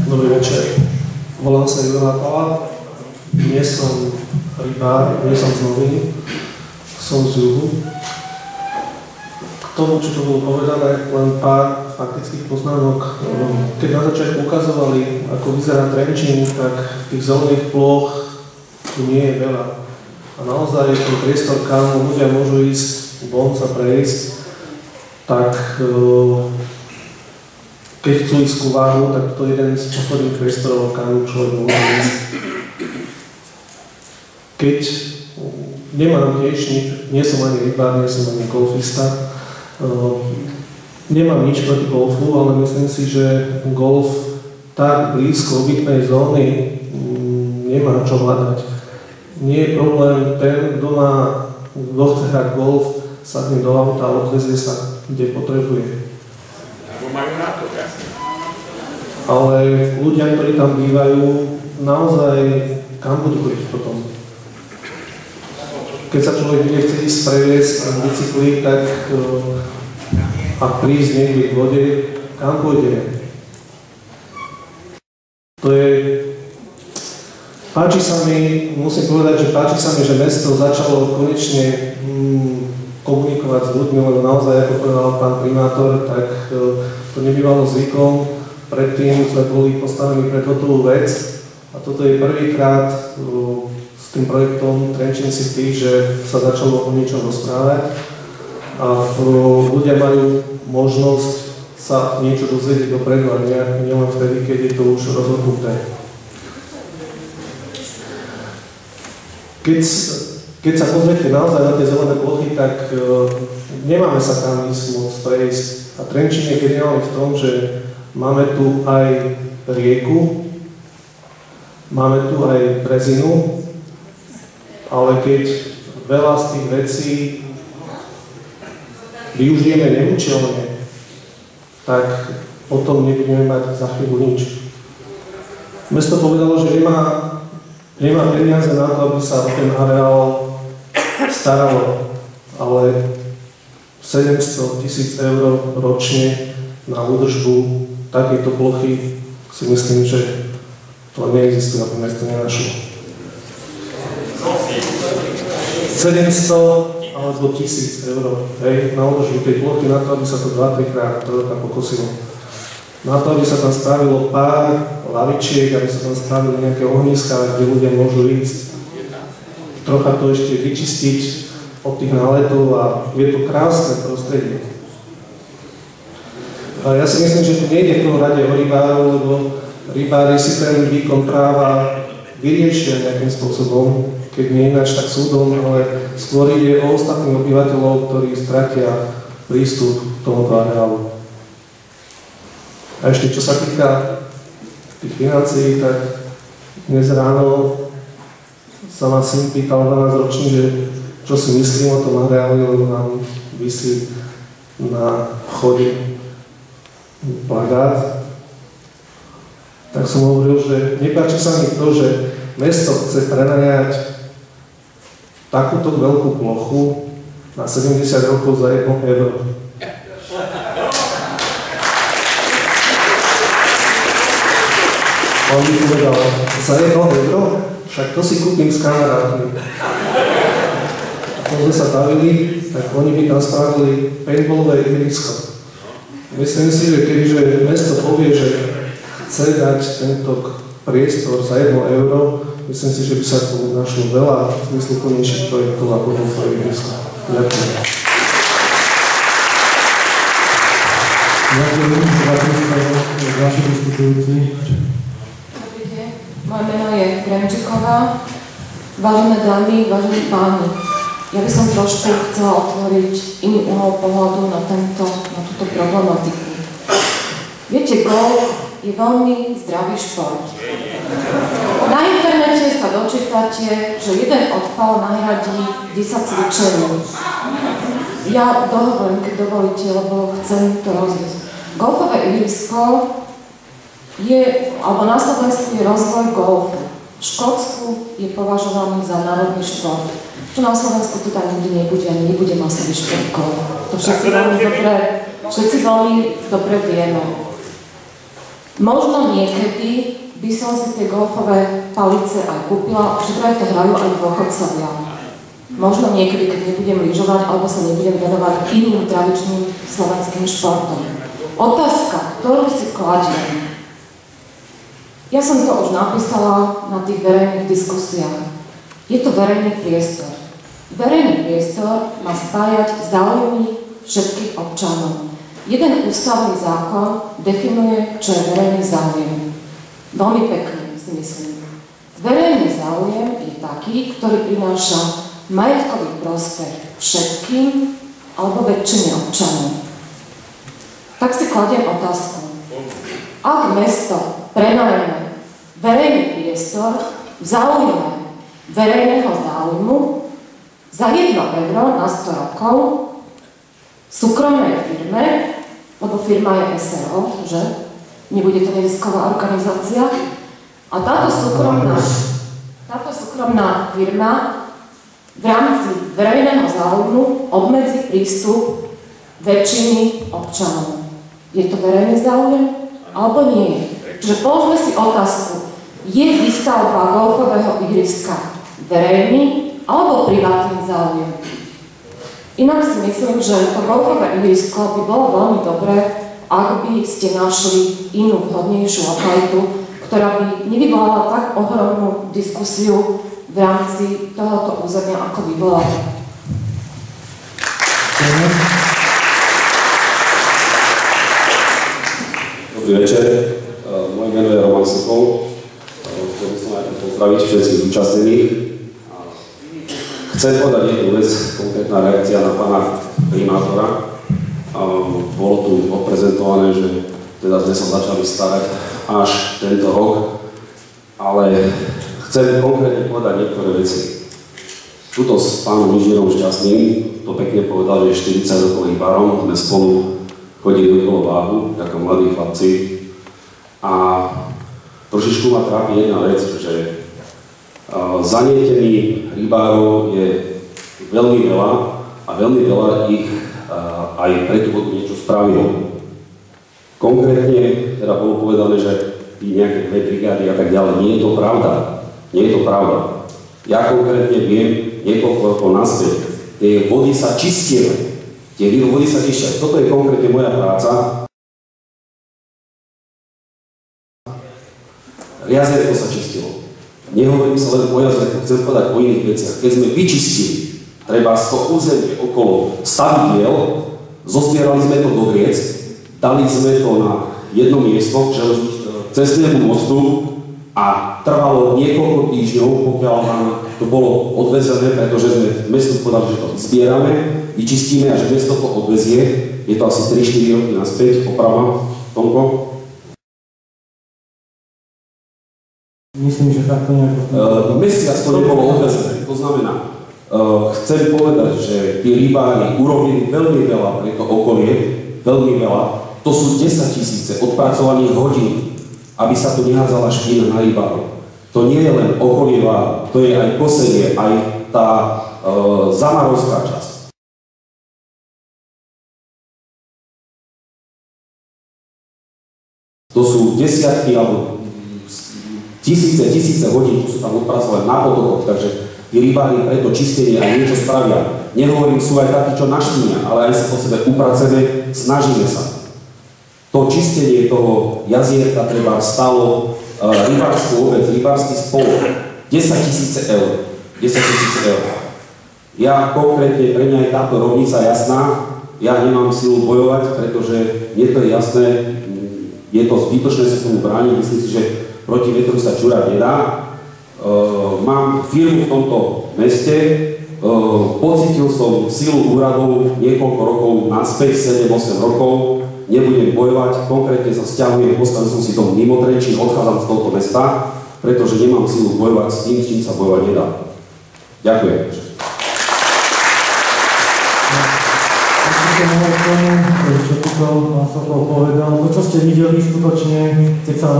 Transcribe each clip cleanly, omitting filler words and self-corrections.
Dobrý večer. Volám sa Ivo Nápala. Nie som rybár, nie som z Noviny. Som z juhu. K tomu, čo to bolo povedané, len pár faktických poznámok. Keď na začiatku ukazovali, ako vyzerá Trenčín, tak tých zelených ploch tu nie je veľa. A naozaj je to priestor, kam ľudia môžu ísť von sa prejsť, tak keď chcú ísť ku váhu, tak to je jeden z posledných priestorov, kam človek môže ísť. Keď nemám tiež nič, nie som ani rybár, nie som ani golfista, nemám nič proti golfu, ale myslím si, že golf tak blízko obytnej zóny nemá čo hľadať. Nie je problém ten, kto chce hrať golf, sadne do auta a odvezie sa, kde potrebuje. Ale ľudia, ktorí tam bývajú, naozaj kam budú chodiť potom? Keď sa človek bude chcieť ísť previesť na bicykli, tak a prísť niekde k vode, kam pôjdeme? To je... Páči sa mi, musím povedať, že páči sa mi, že mesto začalo konečne komunikovať s ľuďmi, lebo naozaj, ako povedal pán primátor, tak to nebývalo zvykom. Predtým sme boli postavení pred hotovú vec a toto je prvýkrát s tým projektom Trenčín City, že sa začalo o niečom rozprávať a ľudia majú možnosť sa niečo dozvedieť dopredu a nielen vtedy, keď je to už rozhodnuté. Keď sa pozriete naozaj na tie zelené plochy, tak nemáme sa tam ísť môcť prejsť. A Trenčín je geniálny v tom, že máme tu aj rieku, máme tu aj brezinu, ale keď veľa z tých vecí využijeme neúčelne, tak potom nebudeme mať za chvíľu nič. Mesto povedalo, že nemá peniaze na to, aby sa o ten areál staralo, ale 700 000 eur ročne na údržbu takéto plochy si myslím, že to neexistuje, aby mesto nenašlo. 700 alebo 1000 eur na údržbu tej plochy na to, aby sa to 2-3 krát do roka pokosilo. Na to, aby sa tam spravilo pár lavičiek, aby sa tam spravili nejaké ohniská, kde ľudia môžu ísť. Trocha to ešte vyčistiť od tých náletov a je to krásne prostredie. A ja si myslím, že tu nejde v tom rade o rybárov, lebo rybári si ten výkon práva vyriešia nejakým spôsobom, keď nie ináč tak súdom, ale skôr ide o ostatných obyvateľov, ktorí stratia prístup k tomuto areálu. A ešte čo sa týka tých financií, tak dnes ráno sa ma syn pýtal 12-ročný, že čo si myslím o tom areáli, lebo nám visí na vchode plagát. Tak som hovoril, že nepáči sa mi to, že mesto chce prenajať takúto veľkú plochu na 70 rokov za 1 euro. On mi povedal, za 1 euro? Však to si kúpim s kamarátmi. A keď sme sa bavili, tak oni by tam spravili paintballové ihrisko. Myslím si, že keďže mesto povie, že chce dať tento priestor za 1 euro, myslím si, že by sa tu našlo veľa zmysluplnejších projektov ako golfové ihrisko. Ďakujem. Ďakujem za vaši diskutujúci. Dobrý deň, moje meno je Gremčíková. Vážené dámy, vážení páni, ja by som trošku chcela otvoriť iný uhol pohľadu na túto problematiku. Viete, golf je veľmi zdravý šport. Na internete sa dočítate, že jeden odpal nahradí 10 cvičení. Ja dohovorím, keď dovolíte, lebo chcem to rozviesť. Golfové ihrisko alebo na Slovensku je rozvoj golfu. V Škótsku je považovaný za národný šport. Čo na Slovensku to tam nikdy nebude, ani nebude masový šport golf. To všetci veľmi dobre vieme. Možno niekedy by som si tie golfové palice aj kúpila, že vraj to hrajú aj dôchodcovia. Možno niekedy, keď nebudem lyžovať, alebo sa nebudem venovať iným tradičným slovenským športom. Otázka, ktorú si kladiem. Ja som to už napísala na tých verejných diskusiách. Je to verejný priestor. Verejný priestor má spájať záujmy všetkých občanov. Jeden ústavný zákon definuje, čo je verejný záujem. Veľmi pekne si myslím. Verejný záujem je taký, ktorý prináša majetkový prospech všetkým alebo väčšine občanov. Tak si kladiem otázku. Ak mesto prenajme verejný priestor v záujme verejného záujmu za 1 euro na 100 rokov súkromnej firme, lebo firma je SRO, že? Nebude to nezisková organizácia. A táto súkromná firma v rámci verejného záujmu obmedzí prístup väčšiny občanov. Je to verejný záujem? Alebo nie je? Čiže položme si otázku. Je výstavba golfového ihriska verejný alebo privátny záujem? Inak si myslím, že to golfové ihrisko by bolo veľmi dobré, ak by ste našli inú vhodnejšiu lokalitu, ktorá by nevyvolala tak ohromnú diskusiu v rámci tohoto územia, ako vyvolala. Dobrý večer, moje meno je Roman Sokol. Chcel by som aj pozdraviť všetkých zúčastnených. Chcem povedať jednu vec, konkrétna reakcia na pána primátora. Bolo tu odprezentované, že teda sme sa začali starať až tento rok, ale chcem konkrétne povedať niektoré veci. Tuto s pánom inžinierom Šťastným to pekne povedal, že je 40 rokovým barom, sme spolu chodili okolo váhu, ako mladí chlapci. A trošičku ma trápi jedna vec, že zanietení rybárov je veľmi veľa a veľmi veľa ich aj preto niečo spravilo. Konkrétne teda bolo povedané, že nejaké 2 brigády a tak ďalej. Nie je to pravda. Nie je to pravda. Ja konkrétne viem niekoľko rokov naspäť. Tie vody sa čistili. Toto je konkrétne moja práca. Jazierko sa čistilo. Nehovorím sa len o jazierku, chcem povedať o iných veciach. Keď sme vyčistili, treba z toho územie okolo stavidiel, zozbierali sme to do vriec, dali sme to na jedno miesto k cestnému mostu a trvalo niekoľko týždňov, pokiaľ nám to bolo odvezené, pretože sme mestu povedali, že to zbierame, vyčistíme a že mesto to odvezie. Je to asi 3-4 roky naspäť, oprava, Tomko. Myslím, že takto nejako... Mesiac to nebolo odvezené, to znamená, chcem povedať, že tí rybári urobili veľmi veľa pre to okolie, veľmi veľa. To sú 10 000 odpracovaných hodín, aby sa tu nehádzala špína na rybárov. To nie je len okolie váhu, to je aj kosenie, aj tá zamarovská časť. To sú desiatky alebo tisíce hodín, čo sú tam odpracované na potokoch, takže tí rybári preto čistenie aj niečo spravia. Nehovorím, sú aj takí, čo naštínia, ale aj sa po sebe upraceme, snažíme sa. To čistenie toho jazierka treba stalo rybárskú obec, rybársky spolok 10 000 eur. 10 000 eur. Ja konkrétne, pre mňa je táto rovnica jasná, ja nemám silu bojovať, pretože mne to je jasné, je to zbytočné sa tomu brániť, myslím si, že proti vetru sa čurať nedá. Mám firmu v tomto meste, pocítil som silu úradov niekoľko rokov naspäť, 7-8 rokov, nebudem bojovať, konkrétne sa sťahujem, postavil som si dom mimo Trenčín, odchádzam z tohto mesta, pretože nemám silu bojovať s tým, s čím sa bojovať nedá. Ďakujem. Čo tuto pán Sokol povedal, to čo ste videli skutočne, keď sa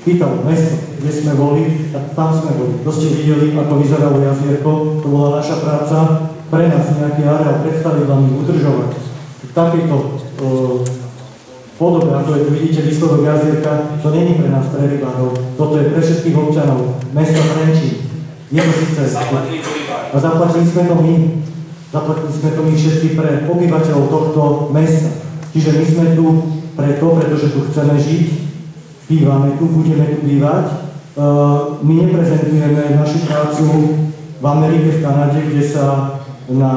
pýtal mesto, kde sme boli, tak tam sme boli. To ste videli, ako vyzeralo jazierko, to bola naša práca, pre nás nejaký areál predstaviť, vám udržovať. Takéto podobe, ako je tu vidíte výsledok jazierka, to nie je pre nás, pre rybárov. Toto je pre všetkých občanov mesta Trenčín. Je to síce. A zaplatili sme to my. Zaplatili sme to my všetci pre obyvateľov tohto mesta. Čiže my sme tu preto, pretože tu chceme žiť, bývame tu, budeme tu bývať. My neprezentujeme našu prácu v Amerike, v Kanade, kde sa na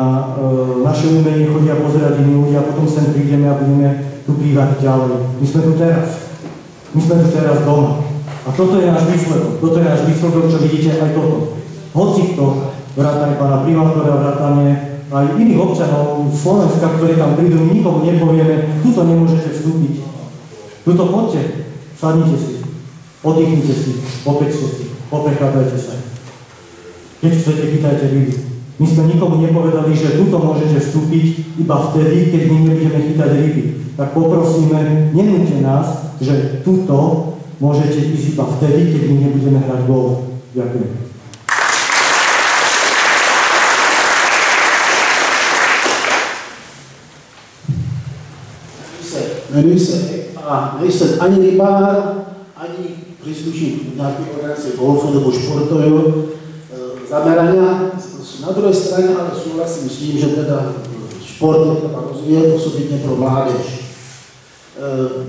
naše umenie chodia pozerať iní ľudia a potom sem prídeme a budeme tu bývať ďalej. My sme tu teraz. My sme tu teraz doma. A toto je náš výsledok. Toto je náš výsledok, čo vidíte aj toto. Hoci to, vrátane pána primátora, vrátane aj iných občanov Slovenska, ktorí tam prídu, my nikomu nepovieme, tuto nemôžete vstúpiť. Tuto poďte, sadnite si, oddychnite si, popečte si, poprechádzajte sa. Keď chcete, chytajte ryby. My sme nikomu nepovedali, že tuto môžete vstúpiť iba vtedy, keď my nebudeme chytať ryby. Tak poprosíme, nenúte nás, že tuto môžete ísť iba vtedy, keď my nebudeme hrať gól. Ďakujem. Nejsem ani rybár, ani príslušník nejakej organizácie golfu nebo športového zamerania. Na druhej strane ale súhlasím s tým, že teda šport je treba rozvíjať, osobitne pro mládež.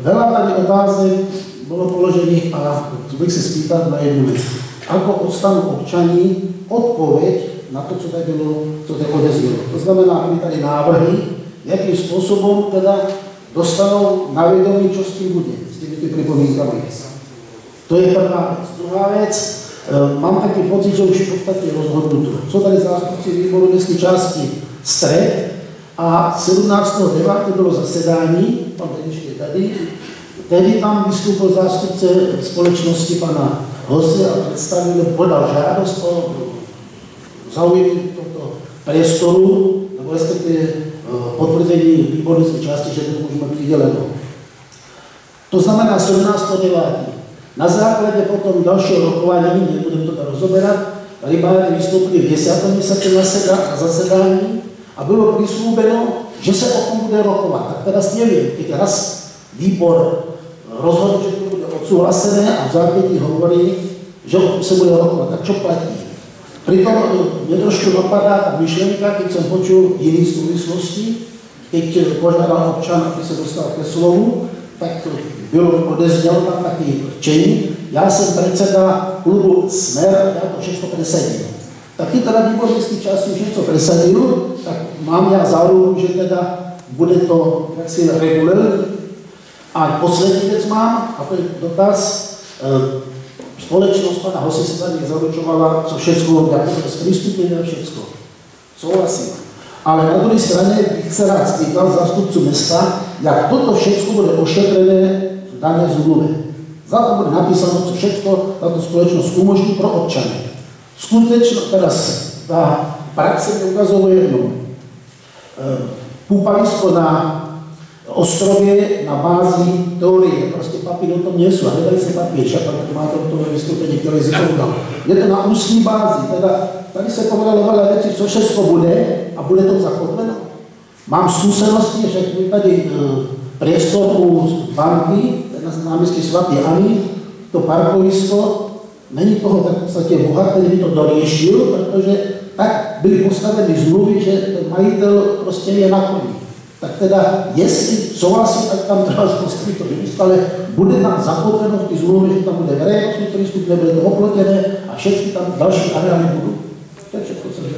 Veľa tady otázek bolo položených a bych sa spýtať na jednu vec. Ako dostanú občani odpoveď na to, čo tady bylo, co tady odeznelo. To znamená, aby tady návrhy, jakým spôsobom teda dostanou na vedomí, čo s tým bude, s tými pripomínkami. To je prvá vec. Druhá vec, mám taký pocit, že už v podstate rozhodnuté. Sú tady zástupci výboru mestskej části Stred a 17.9. bylo zasedání, pan Tenišky tady, tedy tam vystúpil zástupce společnosti pana Hose a predstavil, podal žádost o zaujetí tohto priestoru, nebo respektíve potvrdení výboru mestskej části, že to môžeme prideleno. To znamená 17.9. Na základe potom ďalšieho rokovania, nebudem to tam rozoberať, rybári vystúpili v 10. mesiaci na zasedání a bylo prislúbeno, že sa o tom bude rokovať. Tak teraz neviem, keď raz výbor rozhodol, že to bude odsúhlasené a v základe hovorí, že o tom sa bude rokovať. Tak čo platí? Pritom mne trošku dopadá tá myšlienka, keď som počul iných súvislosti, keď požiadal občan, aby sa dostal ke slovu, tak odeznel tam taký rčení. Ja som predseda klubu Smer, ja to všetko presadil. Tak keď teda výbor mestskej časti už niečo presadil, tak mám ja záruku, že teda bude to jaksi regulérne. A poslední vec mám, a to je dotaz, společnosť pana Hosy sa tady zaručovala, co všetko, ako to sprístupnenie a všetko. Souhlasím. Ale na druhej strane bych sa rád spýtal zástupcu mesta, jak toto všetko bude ošetrené v danej zmluve. Za to bude napísané, co všetko táto spoločnosť umožní pro občany. Skutečno teraz tá praxe mi ukazuje jedno. Kúpalisko na ostrovie na bázi teórie. Proste papír o tom nie sú. A nedali sa papír, však to má to vystúpenie, ktoré si povedal. Je to na ústní bázi. Teda tady sa povedalo veľa vecí, čo všetko bude a bude to zakotvené. Mám skúsenosti, že tady priestor u banky, na námestí svatý Ani, to parkovisko, není toho tak v podstate bohaté, by to doriešil, pretože tak byli postavení zmluvy, že ten majitel proste je na koni. Tak teda, jestli souhlasí, tak tam treba postaviť to vymysl, ale bude tam zakotveno v tej zmluve, že tam bude verejnostný prístup, nebude to oplotené a všetky tam ďalší areály budú. To je všetko, co je